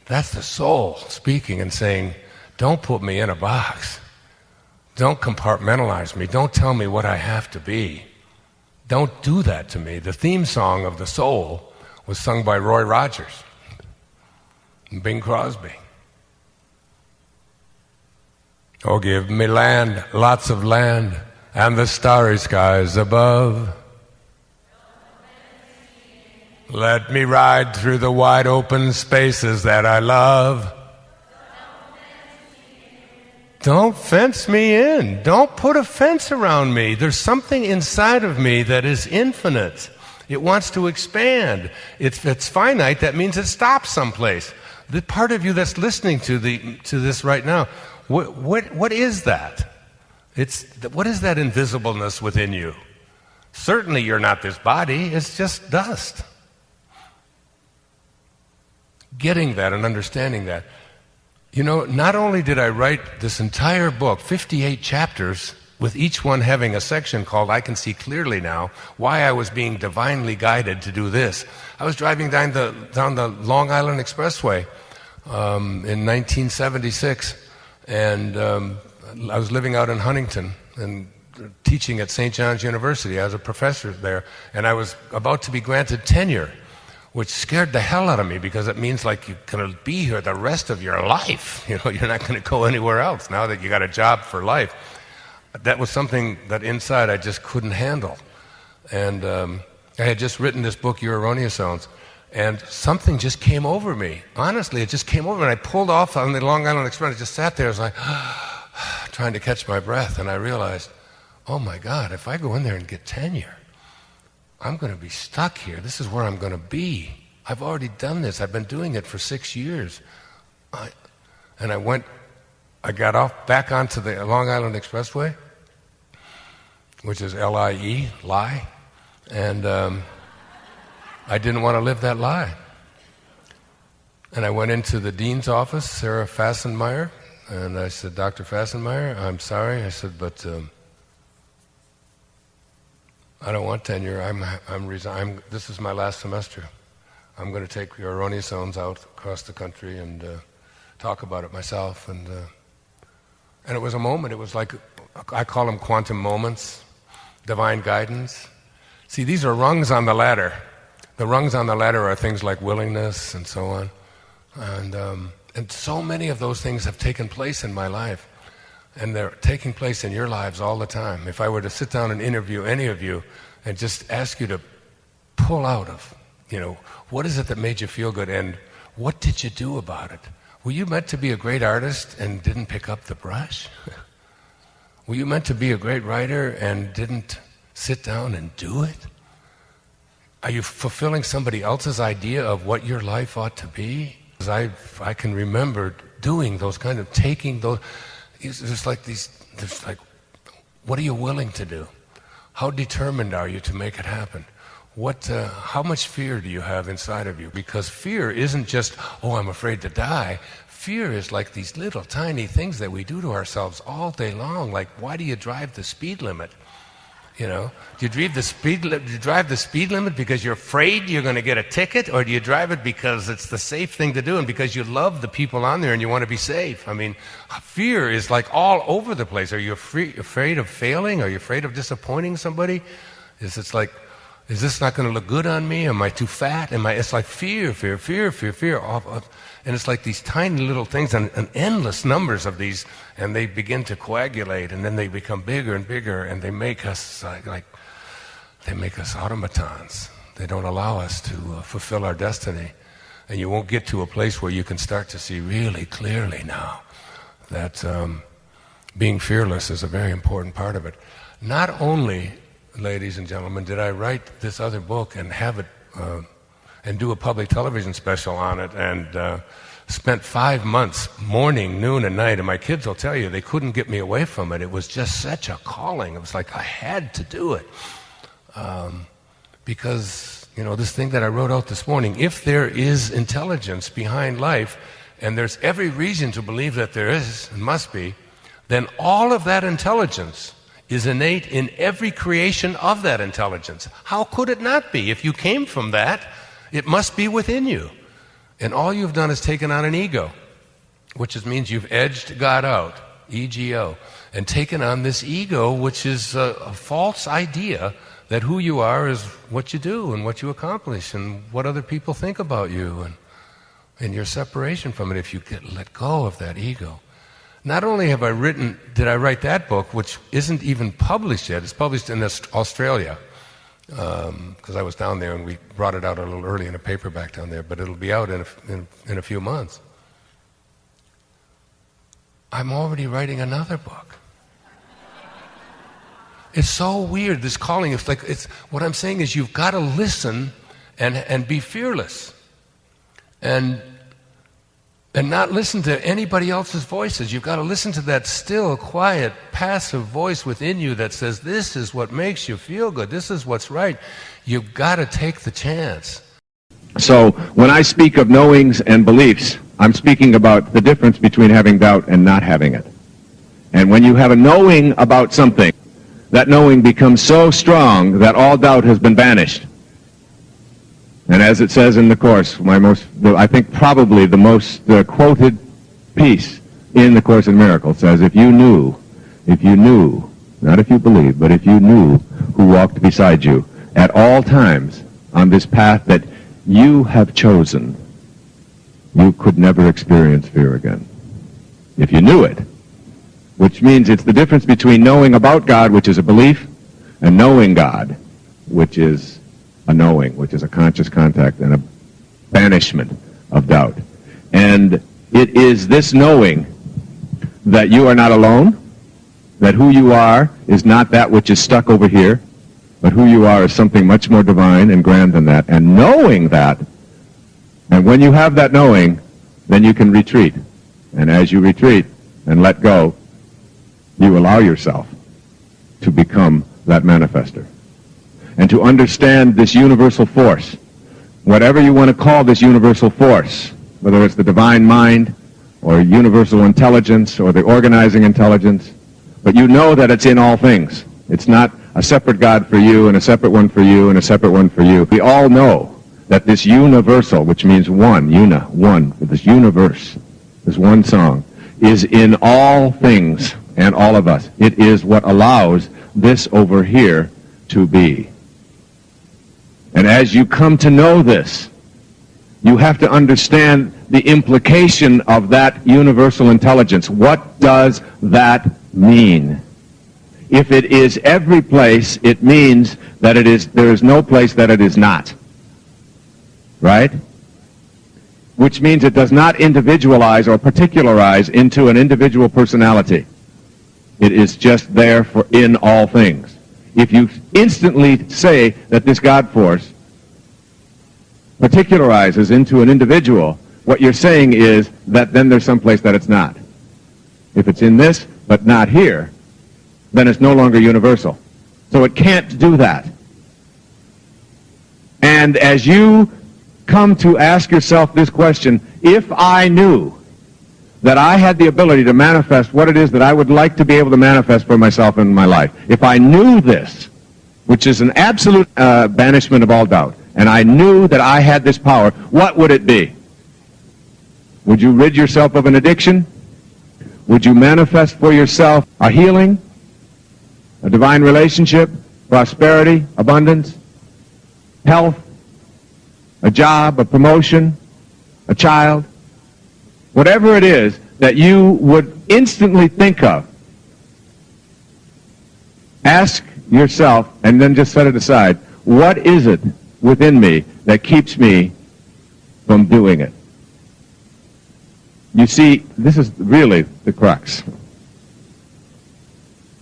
That's the soul speaking and saying, don't put me in a box. Don't compartmentalize me. Don't tell me what I have to be. Don't do that to me. The theme song of the soul was sung by Roy Rogers and Bing Crosby. Oh, give me land, lots of land, and the starry skies above. Let me ride through the wide open spaces that I love. Don't fence me in. Don't put a fence around me. There's something inside of me that is infinite. It wants to expand. If it's finite, that means it stops someplace. The part of you that's listening to this right now, what is that? What is that invisibleness within you? Certainly you're not this body. It's just dust. Getting that and understanding that. You know, not only did I write this entire book, 58 chapters, with each one having a section called I Can See Clearly Now, why I was being divinely guided to do this. I was driving down the Long Island Expressway in 1976, and I was living out in Huntington and teaching at St. John's University. I was a professor there, and I was about to be granted tenure, which scared the hell out of me because it means like you're going to be here the rest of your life. You know, you're not going to go anywhere else now that you got a job for life. That was something that inside I just couldn't handle. And I had just written this book, Your Erroneous Zones, and something just came over me. Honestly, it just came over me, and I pulled off on the Long Island Express. I just sat there. I was like, trying to catch my breath, and I realized, oh my God, if I go in there and get tenure, I'm going to be stuck here. This is where I'm going to be. I've already done this. I've been doing it for 6 years. I got off back onto the Long Island Expressway, which is L-I-E, lie, and I didn't want to live that lie. And I went into the dean's office, Sarah Fassenmeyer, and I said, Dr. Fassenmeyer, I'm sorry. I said, but I don't want tenure. This is my last semester. I'm going to take Your Erroneous Zones out across the country and talk about it myself. And it was a moment. It was like, I call them quantum moments, divine guidance. See, these are rungs on the ladder. The rungs on the ladder are things like willingness and so on. And so many of those things have taken place in my life. And they're taking place in your lives all the time. If I were to sit down and interview any of you and just ask you to pull out of, what is it that made you feel good and what did you do about it? Were you meant to be a great artist and didn't pick up the brush? Were you meant to be a great writer and didn't sit down and do it? Are you fulfilling somebody else's idea of what your life ought to be? I can remember doing those kind of taking those. There's like, what are you willing to do? How determined are you to make it happen? How much fear do you have inside of you? Because fear isn't just, I'm afraid to die. Fear is like these little tiny things that we do to ourselves all day long. Like, why do you drive the speed limit? Do you drive the speed limit because you're afraid you're going to get a ticket, or do you drive it because it's the safe thing to do and because you love the people on there and you want to be safe? I mean, fear is like all over the place. Are you afraid of failing? Are you afraid of disappointing somebody? Is this not going to look good on me? Am I too fat? It's like fear. And it's like these tiny little things and endless numbers of these, and they begin to coagulate, and then they become bigger and bigger, and they make us they make us automatons. They don't allow us to fulfill our destiny. And you won't get to a place where you can start to see really clearly now that being fearless is a very important part of it. Not only, ladies and gentlemen, did I write this other book and have it and do a public television special on it, and spent 5 months, morning, noon, and night, and my kids will tell you they couldn't get me away from it. It was just such a calling. It was like I had to do it. Because, this thing that I wrote out this morning, if there is intelligence behind life, and there's every reason to believe that there is, and must be, then all of that intelligence is innate in every creation of that intelligence. How could it not be? If you came from that, it must be within you. And all you've done is taken on an ego, which means you've edged God out, E-G-O, and taken on this ego, which is a false idea that who you are is what you do and what you accomplish and what other people think about you and your separation from it if you let go of that ego. Not only did I write that book, which isn't even published yet, it's published in Australia, because I was down there and we brought it out a little early in a paperback down there, but it'll be out in a few months. I'm already writing another book. It's so weird, this calling. What I'm saying is you've got to listen and be fearless. And not listen to anybody else's voices. You've got to listen to that still, quiet, passive voice within you that says, this is what makes you feel good. This is what's right. You've got to take the chance. So when I speak of knowings and beliefs, I'm speaking about the difference between having doubt and not having it. And when you have a knowing about something, that knowing becomes so strong that all doubt has been banished. And as it says in the Course, I think probably the most quoted piece in the Course in Miracles says, if you knew, not if you believed, but if you knew who walked beside you at all times on this path that you have chosen, you could never experience fear again. If you knew it, which means it's the difference between knowing about God, which is a belief, and knowing God, which is a knowing, which is a conscious contact and a banishment of doubt. And it is this knowing that you are not alone, that who you are is not that which is stuck over here, but who you are is something much more divine and grand than that. And knowing that, and when you have that knowing, then you can retreat. And as you retreat and let go, you allow yourself to become that manifester. And to understand this universal force, whatever you want to call this universal force, whether it's the divine mind or universal intelligence or the organizing intelligence, but you know that it's in all things. It's not a separate God for you and a separate one for you and a separate one for you. We all know that this universal, which means one, one, this universe, this one song, is in all things and all of us. It is what allows this over here to be. And as you come to know this, you have to understand the implication of that universal intelligence. What does that mean? If it is every place, it means that there is no place that it is not. Right? Which means it does not individualize or particularize into an individual personality. It is just there in all things. If you instantly say that this God force particularizes into an individual, what you're saying is that then there's some place that it's not. If it's in this, but not here, then it's no longer universal. So it can't do that. And as you come to ask yourself this question, if I knew that I had the ability to manifest what it is that I would like to be able to manifest for myself in my life, if I knew this, which is an absolute banishment of all doubt, and I knew that I had this power, what would it be? Would you rid yourself of an addiction? Would you manifest for yourself a healing, a divine relationship, prosperity, abundance, health, a job, a promotion, a child? Whatever it is that you would instantly think of, ask yourself and then just set it aside. What is it within me that keeps me from doing it? You see, this is really the crux.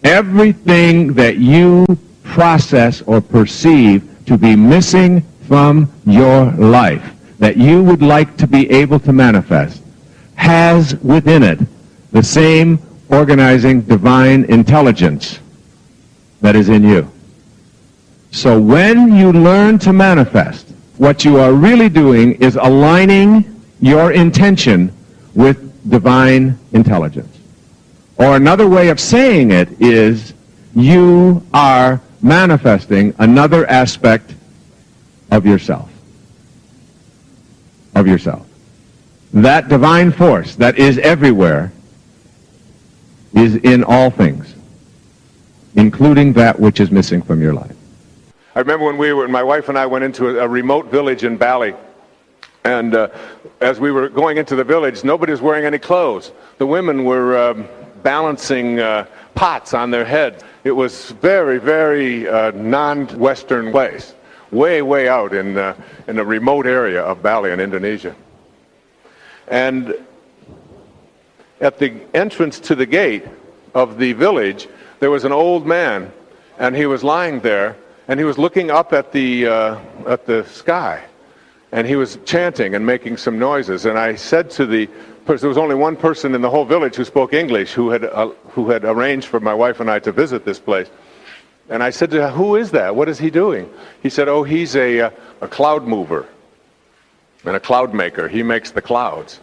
Everything that you process or perceive to be missing from your life, that you would like to be able to manifest, has within it the same organizing divine intelligence that is in you. So when you learn to manifest, what you are really doing is aligning your intention with divine intelligence. Or another way of saying it is you are manifesting another aspect of yourself. that divine force that is everywhere is in all things, including that which is missing from your life. I remember when my wife and I went into a remote village in Bali, and as we were going into the village, nobody was wearing any clothes. The women were balancing pots on their head. It was very, very non-Western place, way, way out in a remote area of Bali in Indonesia. And at the entrance to the gate of the village, there was an old man, and he was lying there, and he was looking up at the sky, and he was chanting and making some noises. And I said to the person, there was only one person in the whole village who spoke English, who had arranged for my wife and I to visit this place. And I said to her, "Who is that? What is he doing?" He said, "Oh, he's a cloud mover and a cloud maker. He makes the clouds."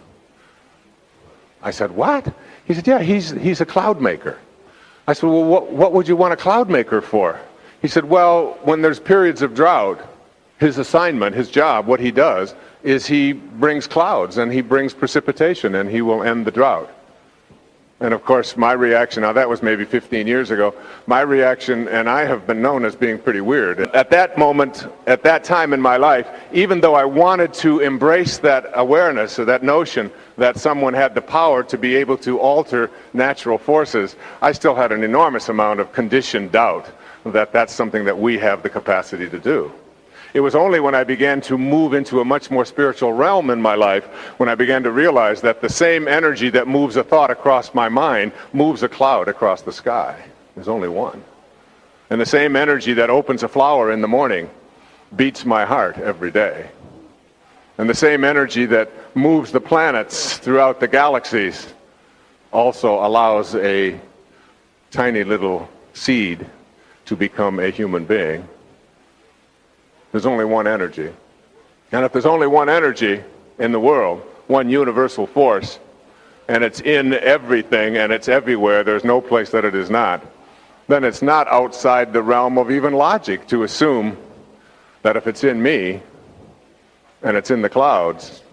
I said, "What?" He said, "Yeah, he's a cloud maker." I said, "Well, what would you want a cloud maker for?" He said, "Well, when there's periods of drought, his assignment, his job, what he does, is he brings clouds and he brings precipitation and he will end the drought." And of course, my reaction, now that was maybe 15 years ago, my reaction, and I have been known as being pretty weird. At that moment, at that time in my life, even though I wanted to embrace that awareness or that notion that someone had the power to be able to alter natural forces, I still had an enormous amount of conditioned doubt that that's something that we have the capacity to do. It was only when I began to move into a much more spiritual realm in my life, when I began to realize that the same energy that moves a thought across my mind moves a cloud across the sky. There's only one. And the same energy that opens a flower in the morning beats my heart every day. And the same energy that moves the planets throughout the galaxies also allows a tiny little seed to become a human being. There's only one energy. And if there's only one energy in the world, one universal force, and it's in everything and it's everywhere, there's no place that it is not, then it's not outside the realm of even logic to assume that if it's in me and it's in the clouds,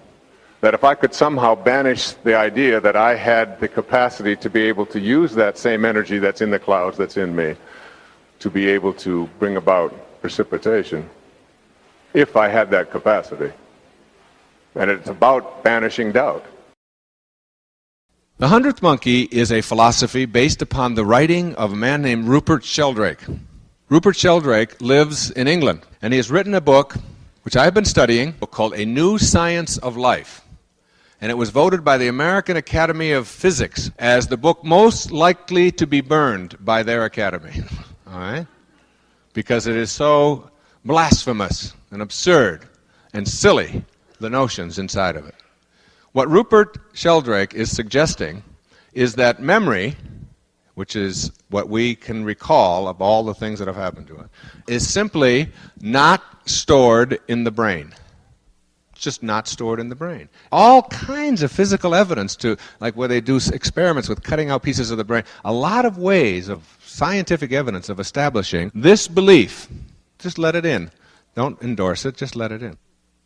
that if I could somehow banish the idea that I had the capacity to be able to use that same energy that's in the clouds that's in me to be able to bring about precipitation, if I had that capacity. And it's about banishing doubt. The 100th Monkey is a philosophy based upon the writing of a man named Rupert Sheldrake. Rupert Sheldrake lives in England, and he has written a book, which I've been studying, called A New Science of Life. And it was voted by the American Academy of Physics as the book most likely to be burned by their academy. All right? Because it is so blasphemous and absurd and silly, the notions inside of it. What Rupert Sheldrake is suggesting is that memory, which is what we can recall of all the things that have happened to us, is simply not stored in the brain. It's just not stored in the brain. All kinds of physical evidence to, like where they do experiments with cutting out pieces of the brain, a lot of ways of scientific evidence of establishing this belief. Just let it in. Don't endorse it, just let it in.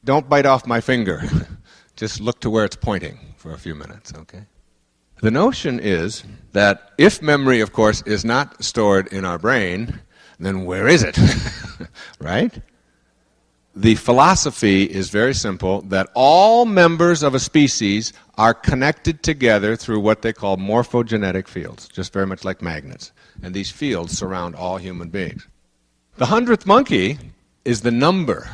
Don't bite off my finger. Just look to where it's pointing for a few minutes, okay? The notion is that if memory, of course, is not stored in our brain, then where is it? Right? The philosophy is very simple, that all members of a species are connected together through what they call morphogenetic fields, just very much like magnets. And these fields surround all human beings. The 100th monkey is the number,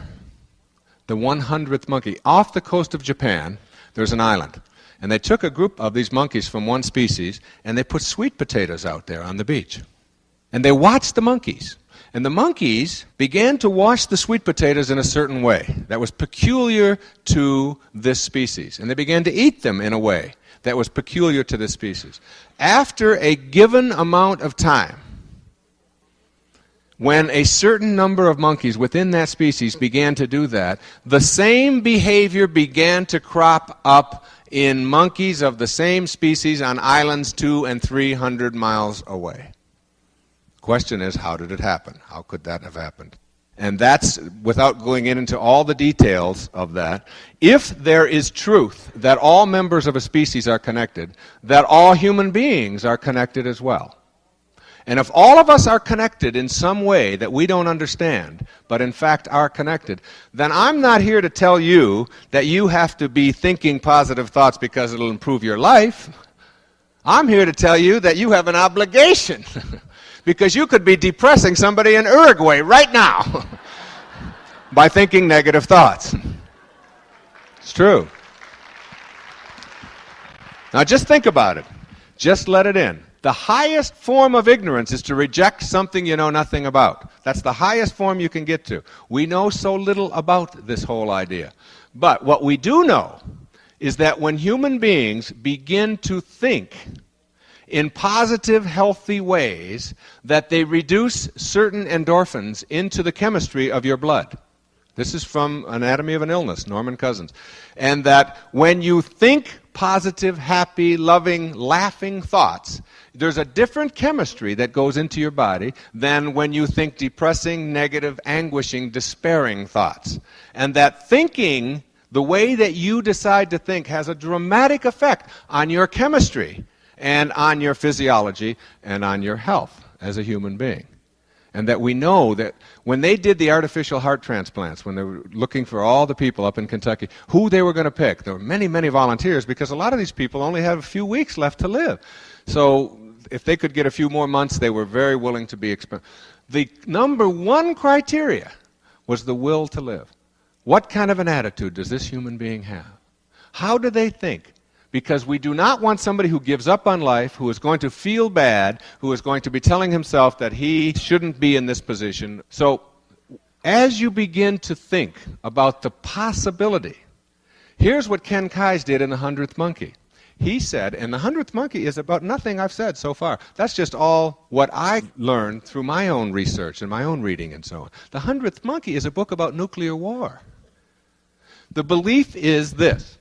the 100th monkey. Off the coast of Japan, there's an island. And they took a group of these monkeys from one species, and they put sweet potatoes out there on the beach. And they watched the monkeys. And the monkeys began to wash the sweet potatoes in a certain way that was peculiar to this species. And they began to eat them in a way that was peculiar to this species. After a given amount of time, when a certain number of monkeys within that species began to do that, the same behavior began to crop up in monkeys of the same species on islands 200 and 300 miles away. The question is, how did it happen? How could that have happened? and that's without going into all the details of that. If there is truth that all members of a species are connected, that all human beings are connected as well. And if all of us are connected in some way that we don't understand, but in fact are connected, then I'm not here to tell you that you have to be thinking positive thoughts because it'll improve your life. I'm here to tell you that you have an obligation because you could be depressing somebody in Uruguay right now by thinking negative thoughts. It's true. Now just think about it. Just let it in. The highest form of ignorance is to reject something you know nothing about. That's the highest form you can get to. We know so little about this whole idea. But what we do know is that when human beings begin to think in positive, healthy ways, that they reduce certain endorphins into the chemistry of your blood. This is from Anatomy of an Illness, Norman Cousins. And that when you think positive, happy, loving, laughing thoughts, there's a different chemistry that goes into your body than when you think depressing, negative, anguishing, despairing thoughts. And that thinking the way that you decide to think has a dramatic effect on your chemistry and on your physiology and on your health as a human being. And that we know that when they did the artificial heart transplants, when they were looking for all the people up in Kentucky, who they were going to pick, there were many, many volunteers because a lot of these people only have a few weeks left to live. So if they could get a few more months, they were very willing to be experimented. The number one criteria was the will to live. What kind of an attitude does this human being have? How do they think? Because we do not want somebody who gives up on life, who is going to feel bad, who is going to be telling himself that he shouldn't be in this position. So as you begin to think about the possibility, here's what Ken Keyes did in The 100th Monkey. He said, and The 100th Monkey is about nothing I've said so far. That's just all what I learned through my own research and my own reading and so on. The 100th Monkey is a book about nuclear war. The belief is this: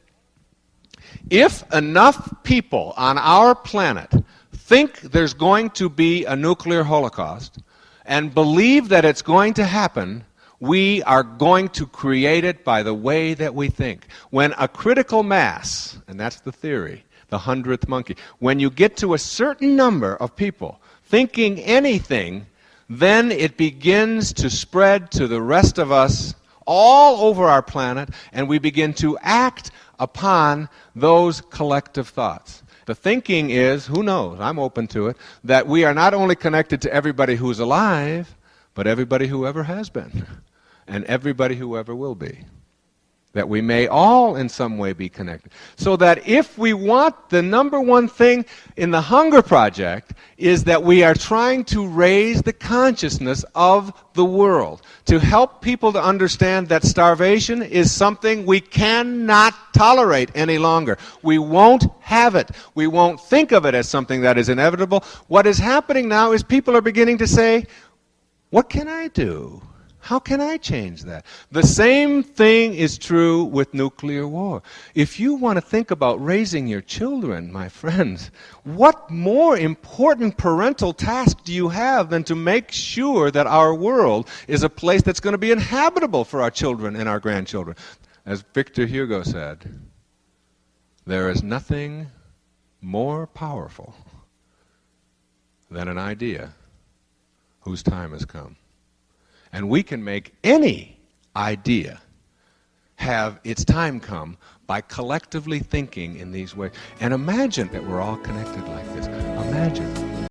if enough people on our planet think there's going to be a nuclear holocaust and believe that it's going to happen, we are going to create it by the way that we think. When a critical mass, and that's the theory, the 100th monkey, when you get to a certain number of people thinking anything, then it begins to spread to the rest of us all over our planet, and we begin to act upon those collective thoughts. The thinking is, who knows, I'm open to it, that we are not only connected to everybody who's alive, but everybody who ever has been, and everybody who ever will be. That we may all in some way be connected. So that if we want, the number one thing in the Hunger Project is that we are trying to raise the consciousness of the world, to help people to understand that starvation is something we cannot tolerate any longer. We won't have it. We won't think of it as something that is inevitable. What is happening now is people are beginning to say, what can I do? How can I change that? The same thing is true with nuclear war. If you want to think about raising your children, my friends, what more important parental task do you have than to make sure that our world is a place that's going to be inhabitable for our children and our grandchildren? As Victor Hugo said, there is nothing more powerful than an idea whose time has come. And we can make any idea have its time come by collectively thinking in these ways. And imagine that we're all connected like this.